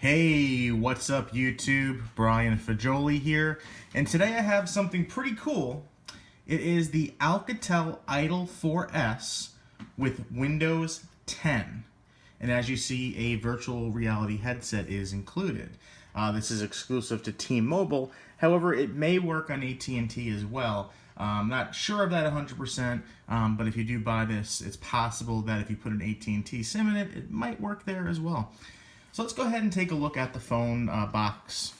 Hey, what's up YouTube? Brian Fajoli here, and today I have something pretty cool. It is the Alcatel Idol 4S with Windows 10. And as you see, a virtual reality headset is included. This is exclusive to T-Mobile. However, it may work on AT&T as well. I'm not sure of that 100%, but if you do buy this, it's possible that if you put an AT&T SIM in it, it might work there as well. So let's go ahead and take a look at the phone box.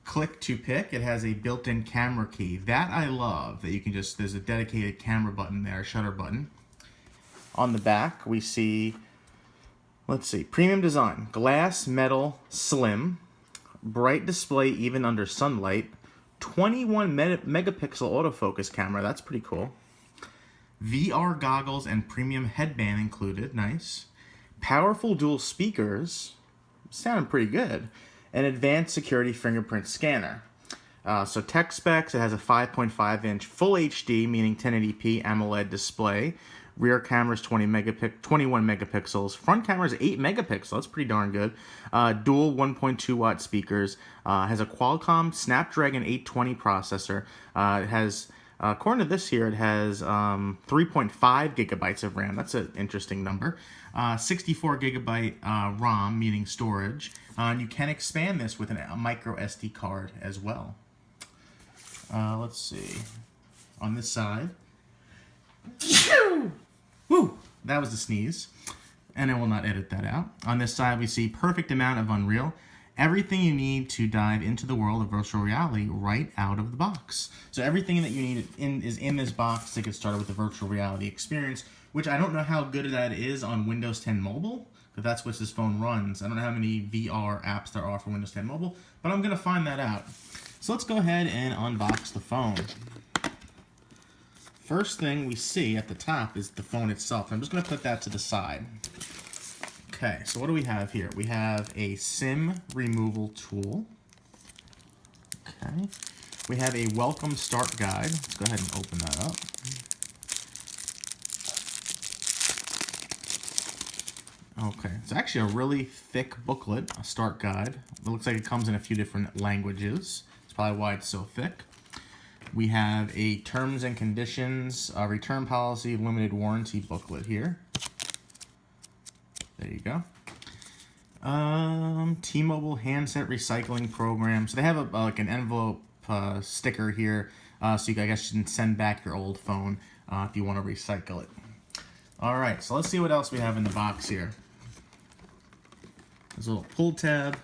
Click to pick. It has a built-in camera key. That I love, that you can just, there's a dedicated camera button there, shutter button. On the back, we see, let's see, premium design. Glass, metal, slim, bright display even under sunlight, 21 megapixel autofocus camera, that's pretty cool. VR goggles and premium headband included, nice. Powerful dual speakers, sound pretty good. An advanced security fingerprint scanner. So tech specs, it has a 5.5 inch full HD, meaning 1080p AMOLED display. Rear camera is 21 megapixels. Front camera is 8 megapixels. That's pretty darn good. Dual 1.2 watt speakers. Has a Qualcomm Snapdragon 820 processor. It has, according to this here, it has 3.5 gigabytes of RAM. That's an interesting number. 64 gigabyte ROM, meaning storage. And you can expand this with a micro SD card as well. Let's see. On this side. Woo! That was a sneeze. And I will not edit that out. On this side, we see perfect amount of Unreal. Everything you need to dive into the world of virtual reality right out of the box. So everything that you need is in this box to get started with the virtual reality experience, which I don't know how good that is on Windows 10 Mobile, because that's what this phone runs. I don't know how many VR apps there are for Windows 10 Mobile, but I'm going to find that out. So let's go ahead and unbox the phone. First thing we see at the top is the phone itself. I'm just going to put that to the side. Okay, so what do we have here? We have a SIM removal tool. Okay. We have a welcome start guide. Let's go ahead and open that up. Okay, it's actually a really thick booklet, a start guide. It looks like it comes in a few different languages. That's probably why it's so thick. We have a terms and conditions, return policy, limited warranty booklet here. There you go. T-Mobile handset recycling program. So they have like an envelope sticker here, so I guess you can send back your old phone if you want to recycle it. All right, so let's see what else we have in the box here. There's a little pull tab.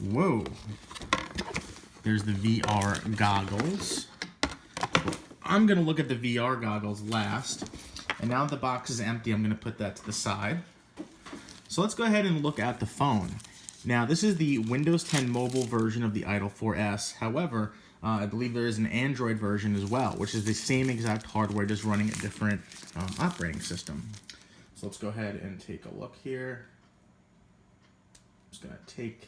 Whoa. There's the VR goggles. I'm going to look at the VR goggles last. And now that the box is empty, I'm going to put that to the side. So let's go ahead and look at the phone. Now, this is the Windows 10 mobile version of the Idol 4S. However, I believe there is an Android version as well, which is the same exact hardware, just running a different operating system. So let's go ahead and take a look here. I'm just going to take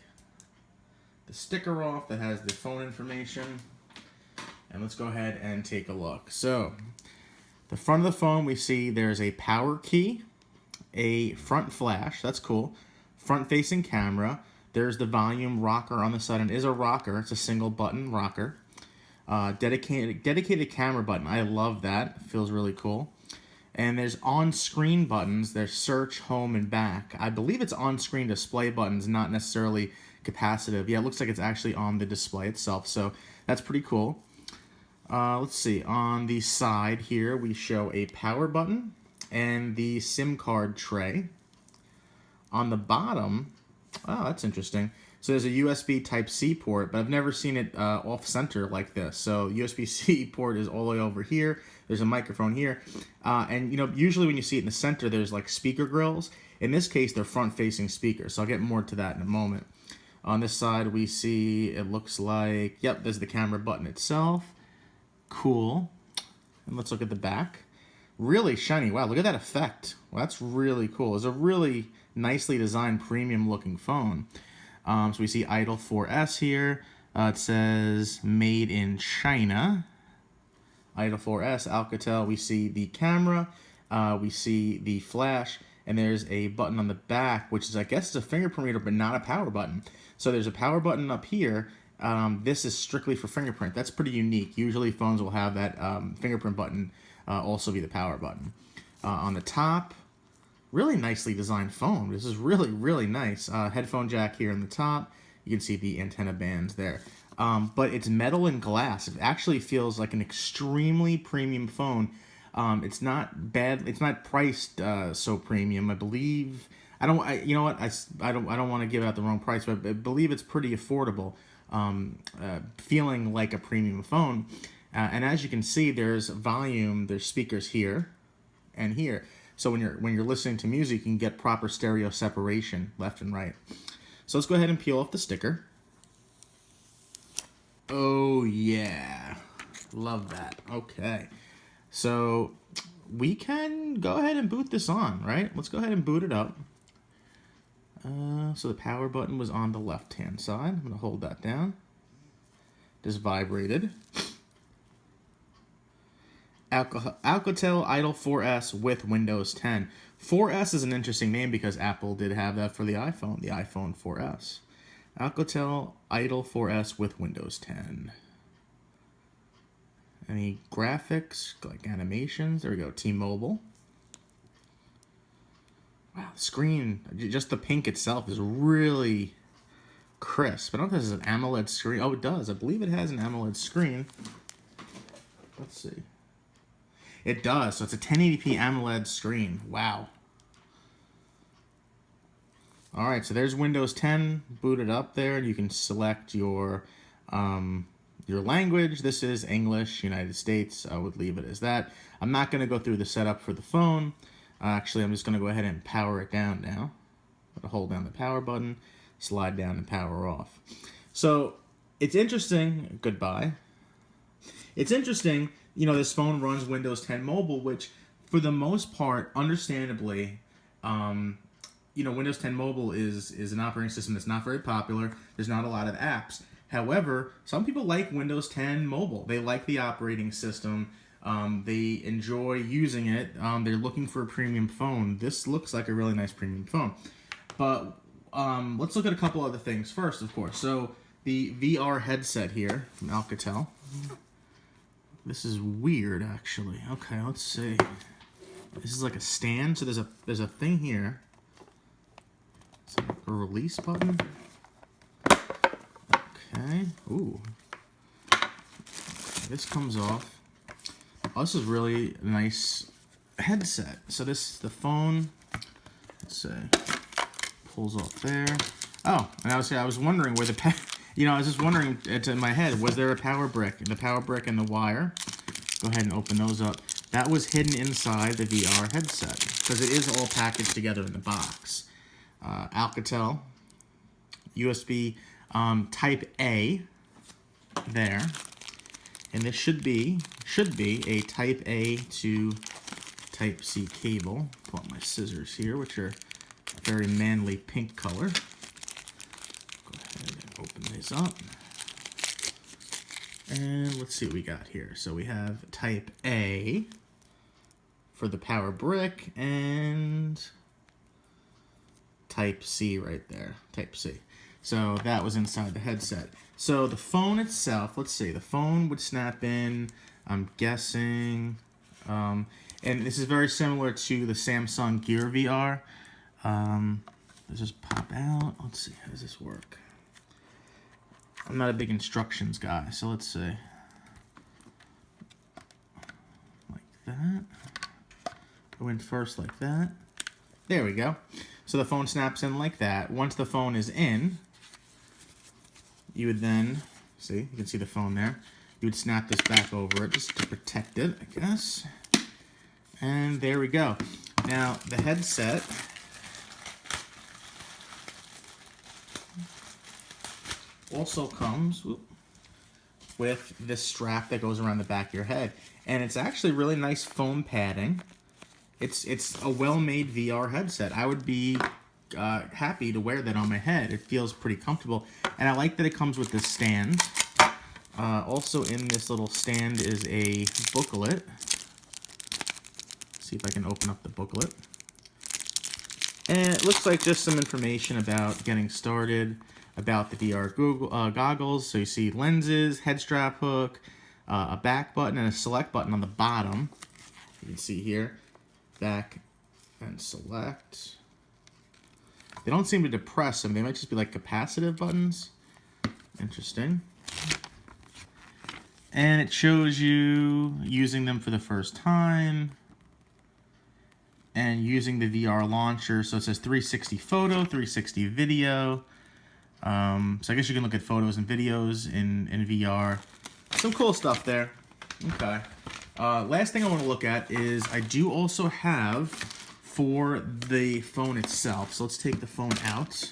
the sticker off that has the phone information. And let's go ahead and take a look. So, the front of the phone, we see there's a power key, a front flash, that's cool, front-facing camera. There's the volume rocker on the side, and it is a rocker. It's a single button rocker. Dedicated camera button. I love that. It feels really cool. And there's on-screen buttons. There's search, home, and back. I believe it's on-screen display buttons, not necessarily capacitive. Yeah, it looks like it's actually on the display itself, so that's pretty cool. Let's see. On the side here, we show a power button and the SIM card tray. On the bottom, oh, that's interesting. So there's a USB Type-C port, but I've never seen it off-center like this. So USB-C port is all the way over here. There's a microphone here. And, you know, usually when you see it in the center, there's like speaker grills. In this case, they're front-facing speakers. So I'll get more to that in a moment. On this side, we see, it looks like, yep, there's the camera button itself. Cool. And let's look at the back. Really shiny. Wow, look at that effect. Well, that's really cool. It's a really nicely designed premium looking phone. So we see Idol 4S here. It says made in China. Idol 4S, Alcatel. We see the camera. We see the flash. and there's a button on the back, which is, I guess, is a fingerprint reader, but not a power button. So there's a power button up here. This is strictly for fingerprint. That's pretty unique. Usually phones will have that fingerprint button also be the power button. On the top, really nicely designed phone. This is really, really nice. Headphone jack here on the top. You can see the antenna bands there. But it's metal and glass. It actually feels like an extremely premium phone. It's not bad. It's not priced so premium. I believe. You know what? I don't want to give out the wrong price, but I believe it's pretty affordable. Feeling like a premium phone. And as you can see, there's volume. There's speakers here and here. So when you're listening to music, you can get proper stereo separation left and right. So let's go ahead and peel off the sticker. Oh yeah, love that. Okay, so we can go ahead and boot this on, right? Let's go ahead and boot it up. So the power button was on the left-hand side. I'm gonna hold that down. Just vibrated. Alcatel Idle 4S with Windows 10. 4S is an interesting name because Apple did have that for the iPhone 4S. Alcatel Idle 4S with Windows 10. Any graphics, like animations? There we go, T-Mobile. Wow, the screen, just the pink itself is really crisp. I don't know if this is an AMOLED screen. Oh, it does. I believe it has an AMOLED screen. Let's see. It does, so it's a 1080p AMOLED screen. Wow. Alright, so there's Windows 10 booted up there, and you can select your language. This is English, United States. I would leave it as that. I'm not going to go through the setup for the phone. Actually, I'm just going to go ahead and power it down now. I'm going to hold down the power button, slide down and power off. So, it's interesting. Goodbye. It's interesting, you know, this phone runs Windows 10 Mobile, which, for the most part, understandably, you know, Windows 10 Mobile is an operating system that's not very popular. There's not a lot of apps. However, some people like Windows 10 Mobile. They like the operating system. They enjoy using it. They're looking for a premium phone. This looks like a really nice premium phone. But let's look at a couple other things first, of course. So the VR headset here from Alcatel. This is weird, actually. Okay, let's see. This is like a stand. So there's a thing here. It's like a release button. Okay. Ooh. This comes off. Oh, this is really a nice headset. So the phone, let's see, pulls off there. Oh, and I was wondering where I was just wondering, it's in my head, was there a power brick? The power brick and the wire. Go ahead and open those up. That was hidden inside the VR headset because it is all packaged together in the box. Alcatel, USB Type A there, and this should be a Type A to Type C cable. Pull out my scissors here, which are a very manly pink color. Go ahead and open these up. And let's see what we got here. So we have Type A for the power brick and Type C right there. Type C. So that was inside the headset. So the phone itself, let's see, the phone would snap in, I'm guessing, and this is very similar to the Samsung Gear VR. Let's just pop out. Let's see, how does this work? I'm not a big instructions guy, so let's see. Like that. Go in first like that. There we go. So the phone snaps in like that. Once the phone is in, you would then, see, you can see the phone there. You would snap this back over it just to protect it, I guess. And there we go. Now, the headset also comes with this strap that goes around the back of your head. And it's actually really nice foam padding. It's a well-made VR headset. I would be happy to wear that on my head. It feels pretty comfortable. And I like that it comes with this stand. Also in this little stand is a booklet. See if I can open up the booklet. And it looks like just some information about getting started, about the VR goggles. So you see lenses, head strap hook, a back button, and a select button on the bottom. You can see here, back and select. They don't seem to depress them. They might just be like capacitive buttons. Interesting. And it shows you using them for the first time and using the VR launcher. So it says 360 photo, 360 video. So I guess you can look at photos and videos in VR. Some cool stuff there. Okay. Last thing I want to look at is I do also have for the phone itself. So let's take the phone out.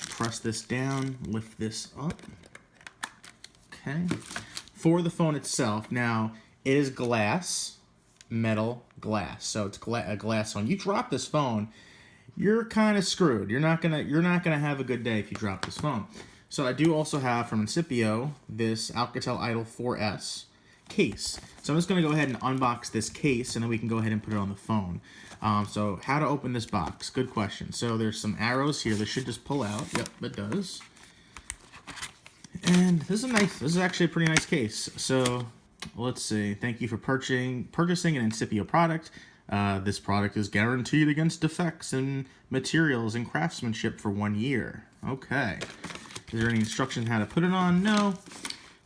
Press this down, lift this up. Okay. For the phone itself, now it is glass, metal glass. So it's a glass phone. You drop this phone, you're kind of screwed. You're not gonna have a good day if you drop this phone. So I do also have from Incipio this Alcatel Idol 4S case. So I'm just gonna go ahead and unbox this case, and then we can go ahead and put it on the phone. So how to open this box? Good question. So there's some arrows here. This should just pull out. Yep, it does. And this is actually a pretty nice case. So let's see. Thank you for purchasing an Incipio product. This product is guaranteed against defects in materials and craftsmanship for 1 year. Okay. Is there any instructions how to put it on? No.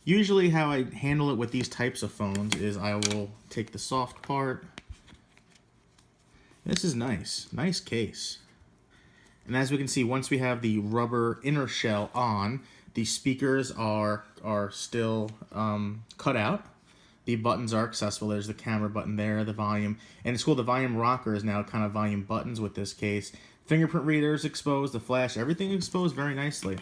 Usually how I handle it with these types of phones is I will take the soft part. This is nice. Nice case. And as we can see, once we have the rubber inner shell on, the speakers are still cut out. The buttons are accessible. There's the camera button there, the volume. And it's cool, the volume rocker is now kind of volume buttons with this case. Fingerprint readers exposed, the flash, everything exposed very nicely.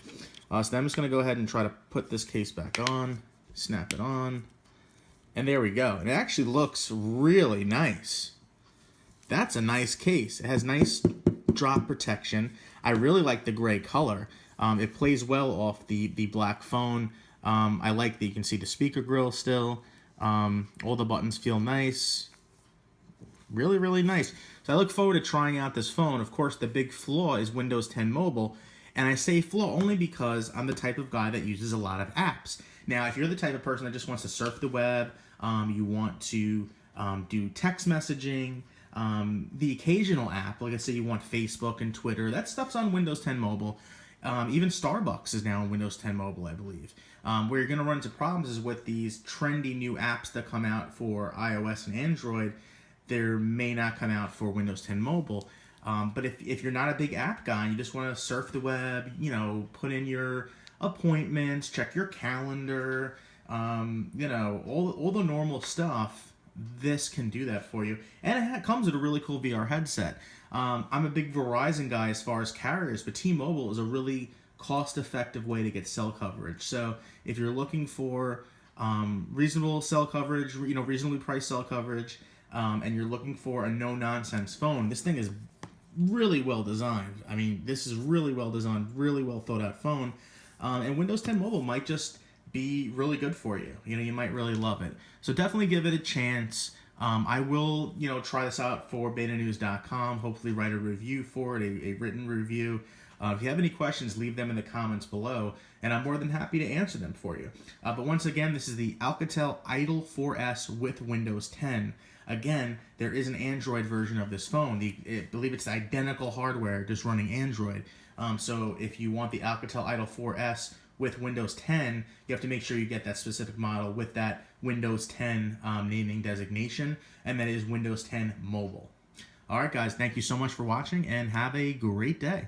So I'm just going to go ahead and try to put this case back on, snap it on, and there we go. It actually looks really nice. That's a nice case. It has nice drop protection. I really like the gray color. It plays well off the black phone. I like that you can see the speaker grill still. All the buttons feel nice. Really, really nice. So I look forward to trying out this phone. Of course, the big flaw is Windows 10 Mobile. And I say flaw only because I'm the type of guy that uses a lot of apps. Now, if you're the type of person that just wants to surf the web, you want to do text messaging, the occasional app, like I say you want Facebook and Twitter, that stuff's on Windows 10 Mobile. Even Starbucks is now on Windows 10 Mobile, I believe. Where you're going to run into problems is with these trendy new apps that come out for iOS and Android. There may not come out for Windows 10 Mobile. But if you're not a big app guy and you just want to surf the web, you know, put in your appointments, check your calendar, you know, all the normal stuff, this can do that for you. And it comes with a really cool VR headset. I'm a big Verizon guy as far as carriers, but T-Mobile is a really cost-effective way to get cell coverage. So if you're looking for reasonable cell coverage, you know, reasonably priced cell coverage, and you're looking for a no-nonsense phone, this thing is really well designed. I mean, this is really well designed, really well thought out phone. And Windows 10 Mobile might just be really good for you. You know, you might really love it. So definitely give it a chance. I will, you know, try this out for betanews.com, hopefully write a review for it, a written review. If you have any questions, leave them in the comments below, and I'm more than happy to answer them for you. But once again, this is the Alcatel Idol 4S with Windows 10. Again, there is an Android version of this phone. I believe it's identical hardware, just running Android. So if you want the Alcatel Idol 4S with Windows 10, you have to make sure you get that specific model with that Windows 10 naming designation, and that is Windows 10 Mobile. All right, guys, thank you so much for watching, and have a great day.